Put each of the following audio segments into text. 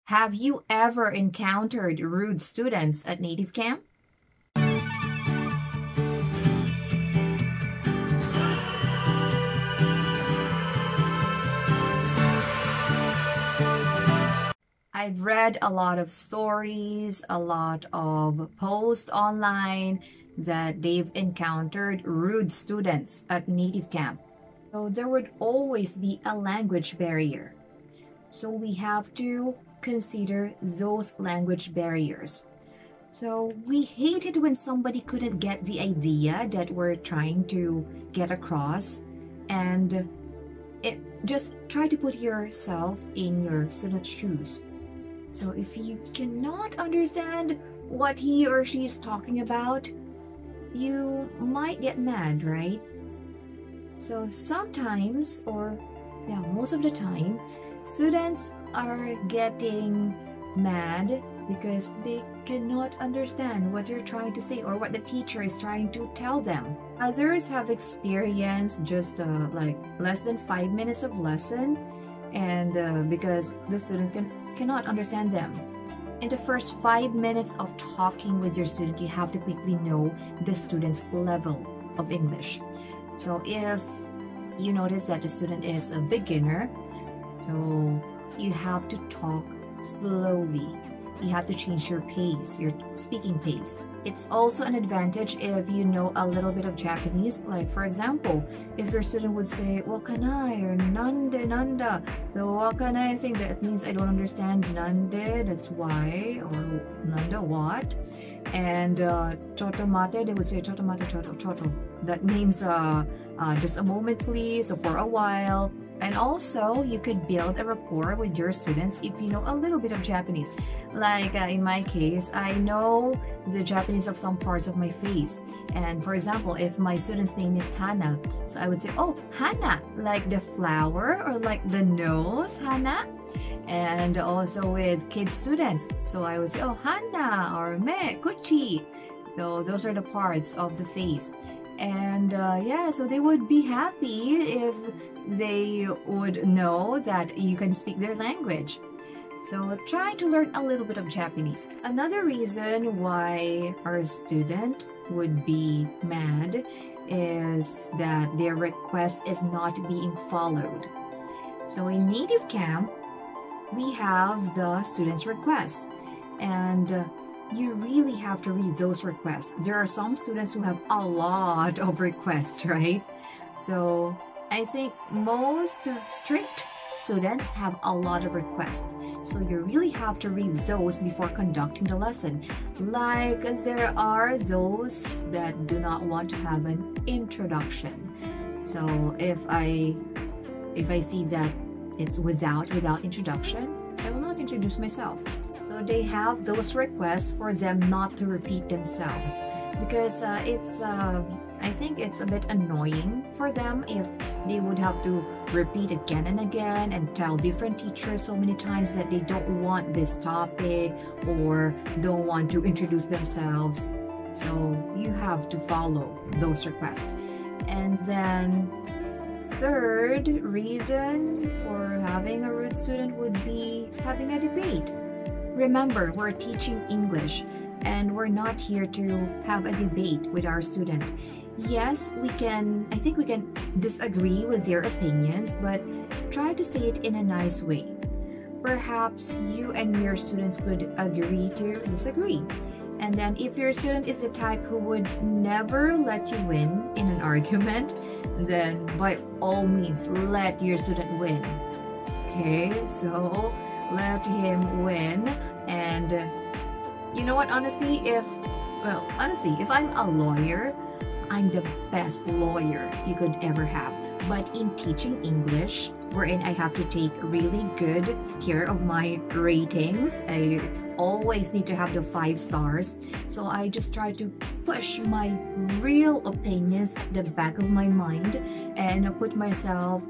Have you ever encountered rude students at native camp? I've read a lot of stories, a lot of posts online that they've encountered rude students at native camp. So there would always be a language barrier. So we have to consider those language barriers. So we hate it when somebody couldn't get the idea that we're trying to get across, and just try to put yourself in your student's shoes. So if you cannot understand what he or she is talking about, you might get mad, right? So sometimes, or yeah, most of the time, students are getting mad because they cannot understand what you're trying to say or what the teacher is trying to tell them. Others have experienced just like less than 5 minutes of lesson, and because the student cannot understand them. In the first 5 minutes of talking with your student, you have to quickly know the student's level of English. So if you notice that the student is a beginner, so you have to talk slowly. You have to change your pace, your speaking pace. It's also an advantage if you know a little bit of Japanese. Like for example, if your student would say wakanai or nande nanda, so wakanai, I think that means I don't understand. Nande, that's why, or nanda, what. And chotomate, they would say chotomate, choto. That means just a moment please, or for a while. And also, you could build a rapport with your students if you know a little bit of Japanese. Like in my case, I know the Japanese of some parts of my face. And for example, if my student's name is Hana, so I would say, oh, Hana, like the flower or like the nose, Hana. And also with kid students, so I would say, oh, Hana or me, kuchi. So those are the parts of the face. And yeah, so they would be happy if they would know that you can speak their language. So try to learn a little bit of Japanese. Another reason why our student would be mad is that their request is not being followed. So in native camp, we have the students' requests, and you really have to read those requests. There are some students who have a lot of requests, right? So I think most strict students have a lot of requests. So you really have to read those before conducting the lesson. Like there are those that do not want to have an introduction. So if I see that it's without introduction, I will not introduce myself. So they have those requests for them not to repeat themselves, because I think it's a bit annoying for them if they would have to repeat again and again and tell different teachers so many times that they don't want this topic or don't want to introduce themselves. So you have to follow those requests. And then third reason for having a rude student would be having a debate. Remember, we're teaching English and we're not here to have a debate with our student. Yes, I think we can disagree with their opinions, but try to say it in a nice way. Perhaps you and your students could agree to disagree. And then if your student is the type who would never let you win in an argument, then by all means, let your student win. Okay, so let him win. And you know what, honestly, if I'm a lawyer, I'm the best lawyer you could ever have. But in teaching English, wherein I have to take really good care of my ratings, I always need to have the 5 stars. So I just try to push my real opinions at the back of my mind and put myself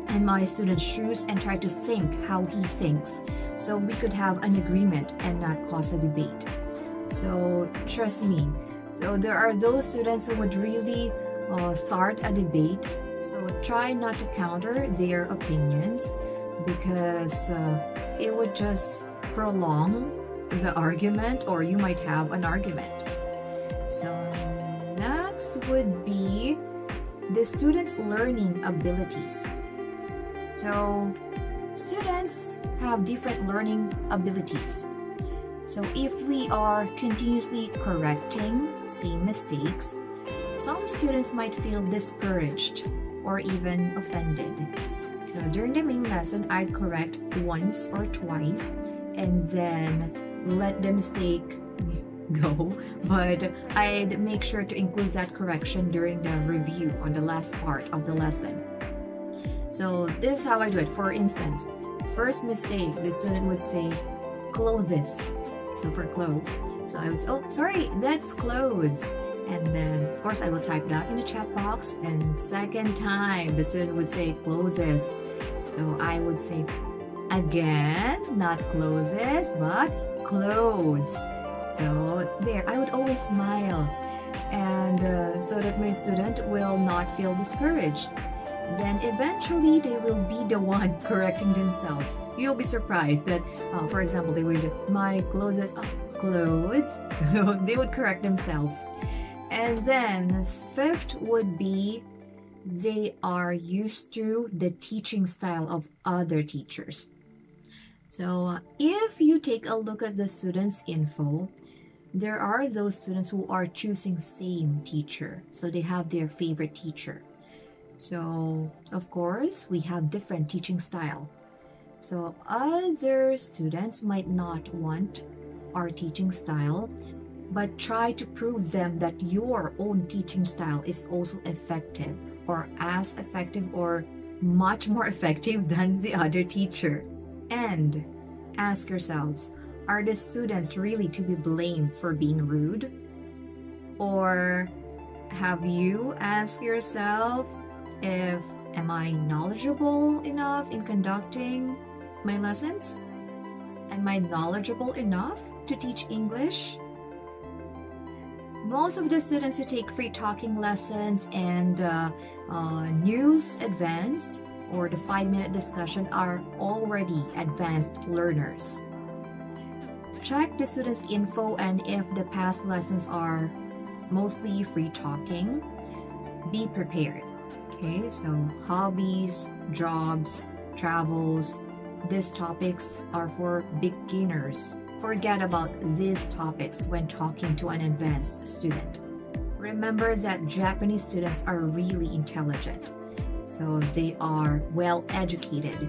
in my student's shoes and try to think how he thinks, so we could have an agreement and not cause a debate. So trust me. So there are those students who would really start a debate. So try not to counter their opinions, because it would just prolong the argument, or you might have an argument. So next would be the students' learning abilities. So students have different learning abilities. So if we are continuously correcting same mistakes, some students might feel discouraged or even offended. So during the main lesson, I'd correct once or twice and then let the mistake go, but I'd make sure to include that correction during the review on the last part of the lesson. So this is how I do it. For instance, first mistake, the student would say clothes. So for clothes, so I would say, oh, sorry, that's clothes. And then, of course, I will type that in the chat box. And second time, the student would say clothes. So I would say, again, not clothes, but clothes. So there, I would always smile. And so that my student will not feel discouraged. Then eventually, they will be the one correcting themselves. You'll be surprised that, for example, they would, my clothes, clothes. So they would correct themselves. And then fifth would be they are used to the teaching style of other teachers. So if you take a look at the students' info, there are those students who are choosing same teacher. So they have their favorite teacher. So of course, we have different teaching style. So other students might not want our teaching style, but try to prove them that your own teaching style is also effective, or as effective or much more effective than the other teacher. And ask yourselves, are the students really to be blamed for being rude? Or have you asked yourself if am I knowledgeable enough in conducting my lessons? Am I knowledgeable enough to teach English? Most of the students who take free talking lessons and news advanced or the 5-minute discussion are already advanced learners. Check the students' info, and if the past lessons are mostly free talking, be prepared. Okay, so hobbies, jobs, travels, these topics are for beginners. Forget about these topics when talking to an advanced student. Remember that Japanese students are really intelligent. So they are well educated.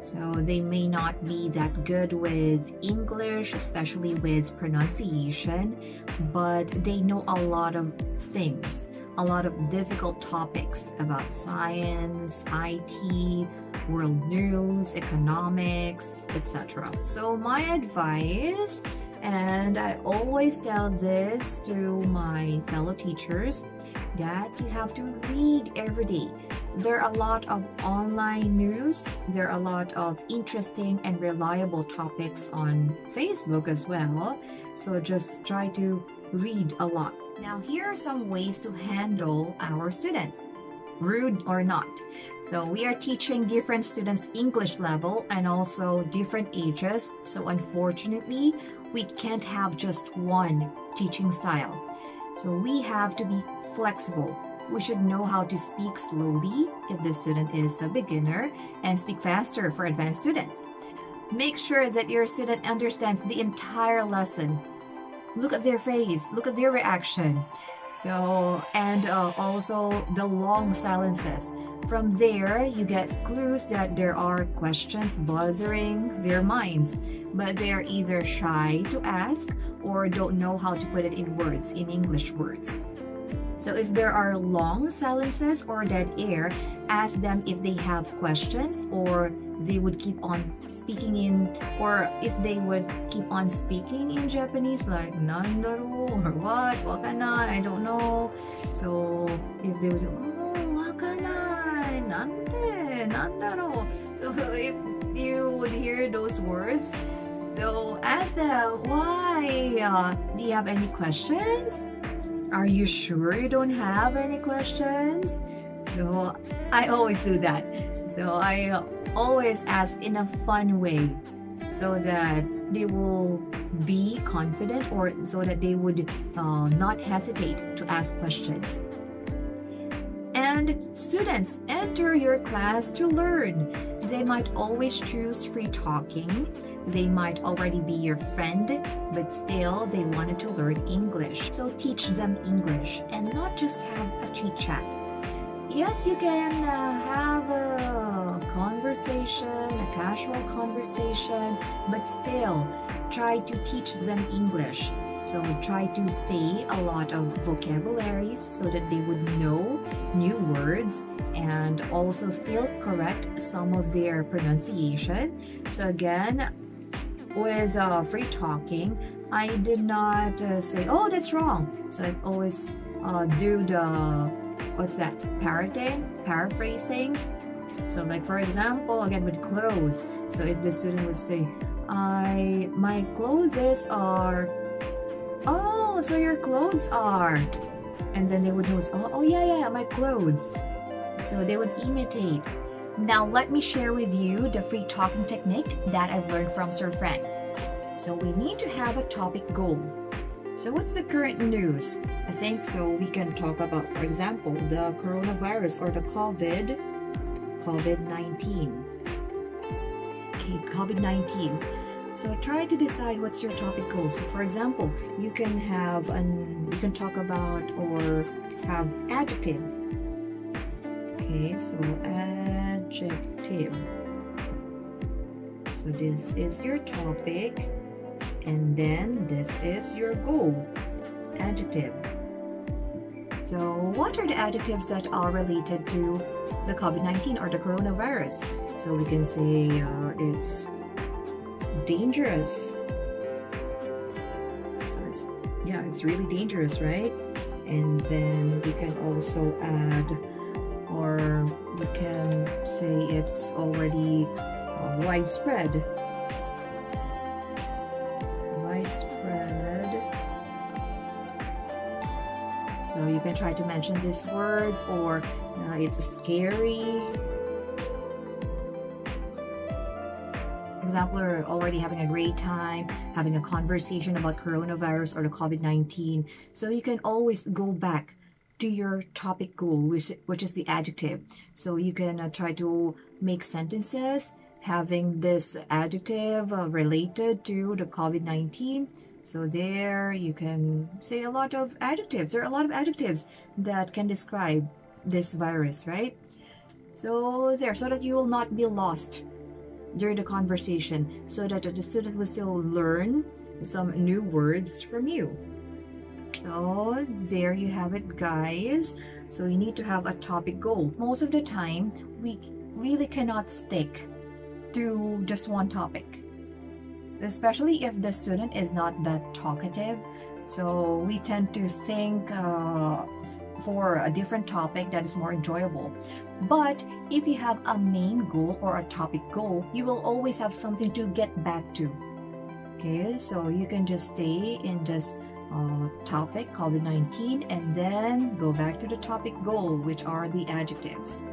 So they may not be that good with English, especially with pronunciation, but they know a lot of things, a lot of difficult topics about science, IT, world news, economics, etc. So my advice, and I always tell this to my fellow teachers, that you have to read every day. There are a lot of online news. There are a lot of interesting and reliable topics on Facebook as well. So just try to read a lot. Now, here are some ways to handle our students, rude or not. So we are teaching different students English level and also different ages. So unfortunately, we can't have just one teaching style. So we have to be flexible. We should know how to speak slowly if the student is a beginner and speak faster for advanced students. Make sure that your student understands the entire lesson. Look at their face, look at their reaction. So, and also the long silences. From there, you get clues that there are questions bothering their minds, but they are either shy to ask or don't know how to put it in words, in English words. So if there are long silences or dead air, ask them if they have questions, or they would keep on speaking in, or if they would keep on speaking in Japanese, like nandaro or what, wakana, I don't know. So if they would say, oh, wakana, nande, nandaro. So if you would hear those words, so ask them, why? Do you have any questions? Are you sure you don't have any questions? So I always do that. So I always ask in a fun way so that they will be confident, or so that they would not hesitate to ask questions. And students enter your class to learn. They might always choose free talking. They might already be your friend, but still they wanted to learn English. So teach them English and not just have a chit chat. Yes, you can have a conversation, a casual conversation, but still try to teach them English. So try to say a lot of vocabularies so that they would know new words, and also still correct some of their pronunciation. So again, with free talking, I did not say, oh, that's wrong. So I always do the, what's that, paraphrasing. So like for example, again with clothes. So if the student would say, my clothes are, oh, so your clothes are, and then they would know, oh yeah, my clothes. So they would imitate. Now let me share with you the free talking technique that I've learned from Sir Frank. So we need to have a topic goal. So what's the current news? I think so we can talk about, for example, the coronavirus or the COVID-19. Okay, COVID-19. So try to decide what's your topic goal. So for example, you can talk about or have adjective. Okay, so adjective. So this is your topic, and then this is your goal, adjective. So what are the adjectives that are related to the COVID-19 or the coronavirus? So we can say it's dangerous. So it's really dangerous, right? And then we can also add, or we can say it's already widespread. So you can try to mention these words, or it's scary. Example, are already having a great time, having a conversation about coronavirus or the COVID-19. So you can always go back to your topic goal, which is the adjective. So you can try to make sentences having this adjective related to the COVID-19. So there you can say a lot of adjectives. There are a lot of adjectives that can describe this virus, right? So there, so that you will not be lost during the conversation, so that the student will still learn some new words from you. So there you have it, guys. So you need to have a topic goal. Most of the time, we really cannot stick to just one topic, especially if the student is not that talkative. So we tend to think for a different topic that is more enjoyable. But if you have a main goal or a topic goal, you will always have something to get back to. Okay, so you can just stay in this topic, COVID-19, and then go back to the topic goal, which are the adjectives.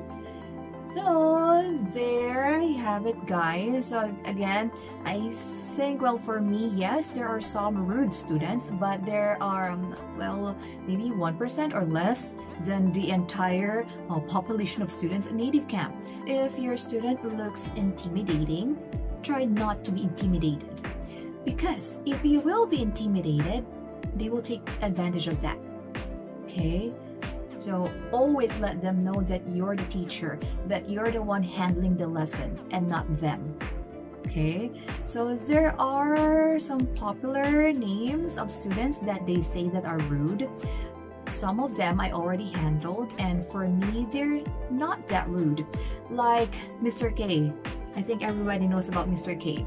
So there you have it, guys. So again, I think, well, for me, yes, there are some rude students, but there are, well, maybe 1% or less than the entire population of students in native camp. If your student looks intimidating, try not to be intimidated. Because if you will be intimidated, they will take advantage of that. Okay? So always let them know that you're the teacher, that you're the one handling the lesson and not them. Okay? So there are some popular names of students that they say that are rude. Some of them I already handled, and for me, they're not that rude. Like Mr. K. I think everybody knows about Mr. K.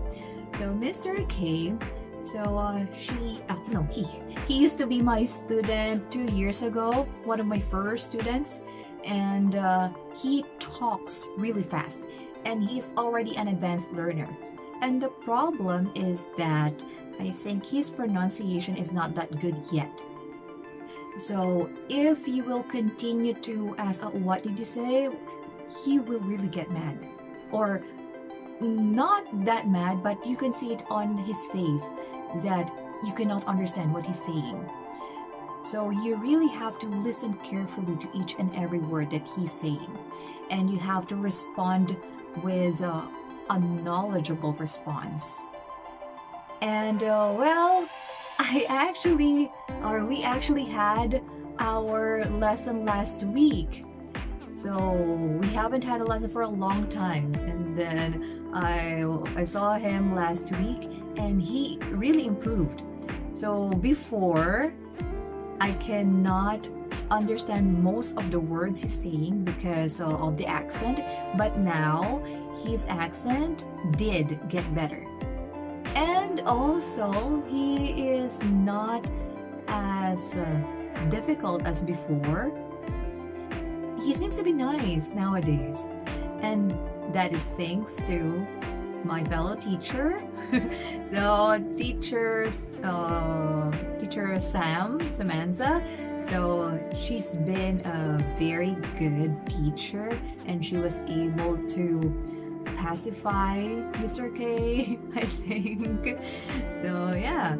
So Mr. K, so he used to be my student 2 years ago, one of my first students, and he talks really fast, and he's already an advanced learner. And the problem is that I think his pronunciation is not that good yet. So if you will continue to ask, what did you say? He will really get mad. Or not that mad, but you can see it on his face that you cannot understand what he's saying. So you really have to listen carefully to each and every word that he's saying, and you have to respond with a knowledgeable response. And well, we actually had our lesson last week. So we haven't had a lesson for a long time, and then I saw him last week and he really improved. So before, I cannot understand most of the words he's saying because of the accent, but now his accent did get better. And also, he is not as difficult as before. He seems to be nice nowadays, and that is thanks to my fellow teacher. So teacher Samantha, so she's been a very good teacher, and she was able to pacify Mr. K, I think. So yeah,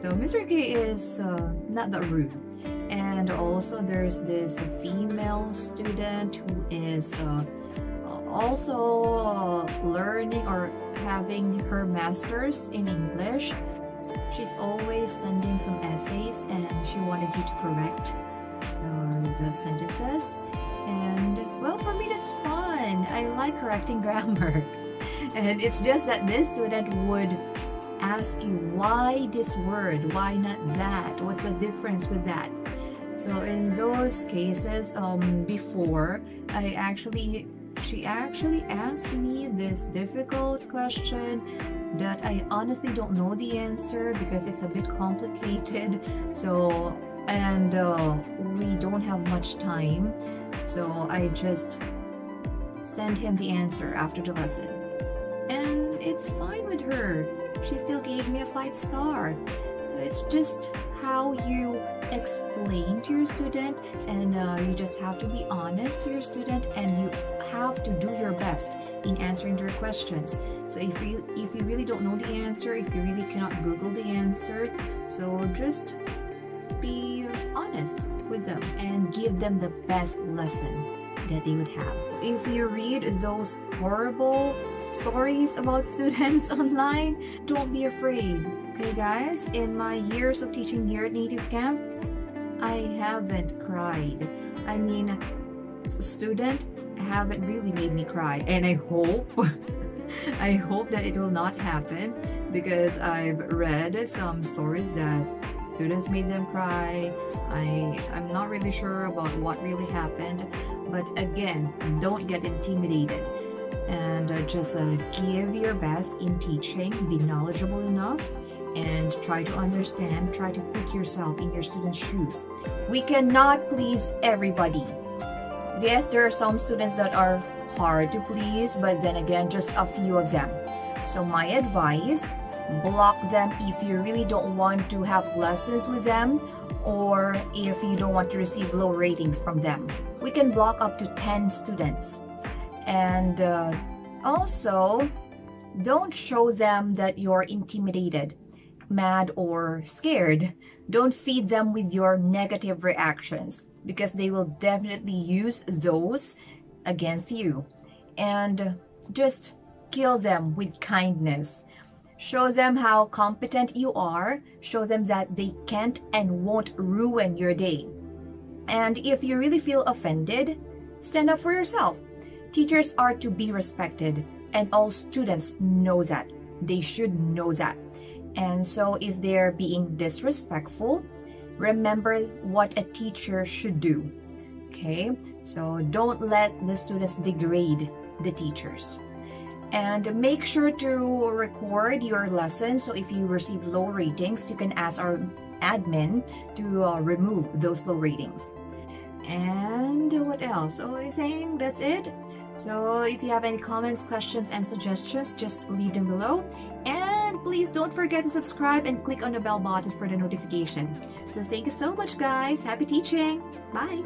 so Mr. K is not that rude. And also there's this female student who is also learning or having her master's in English. She's always sending some essays and she wanted you to correct the sentences. And well, for me that's fun. I like correcting grammar. And it's just that this student would ask you, why this word, why not that, what's the difference with that? So in those cases, before, she actually asked me this difficult question that I honestly don't know the answer because it's a bit complicated. So, and we don't have much time, so I just sent him the answer after the lesson. And it's fine with her. She still gave me a 5-star. So it's just how you explain to your student, and you just have to be honest to your student, and you have to do your best in answering their questions. So if you really don't know the answer, if you really cannot Google the answer, so just be honest with them and give them the best lesson that they would have. If you read those horrible stories about students online, don't be afraid. Okay guys, in my years of teaching here at Native Camp, I haven't cried. I mean, students haven't really made me cry, and I hope I hope that it will not happen, because I've read some stories that students made them cry. I'm not really sure about what really happened, but again, don't get intimidated, and just give your best in teaching, be knowledgeable enough, and try to understand, try to put yourself in your students' shoes. We cannot please everybody. Yes, there are some students that are hard to please, but then again, just a few of them. So my advice, block them if you really don't want to have lessons with them, or if you don't want to receive low ratings from them. We can block up to 10 students. And also, don't show them that you're intimidated, mad, or scared. Don't feed them with your negative reactions, because they will definitely use those against you. And just kill them with kindness. Show them how competent you are. Show them that they can't and won't ruin your day. And if you really feel offended, stand up for yourself. Teachers are to be respected, and all students know that. They should know that. And so if they're being disrespectful, remember what a teacher should do. Okay? So don't let the students degrade the teachers. And make sure to record your lesson. So if you receive low ratings, you can ask our admin to remove those low ratings. And what else? So I think that's it. So if you have any comments, questions, and suggestions, just leave them below. And please don't forget to subscribe and click on the bell button for the notification. So thank you so much, guys. Happy teaching. Bye.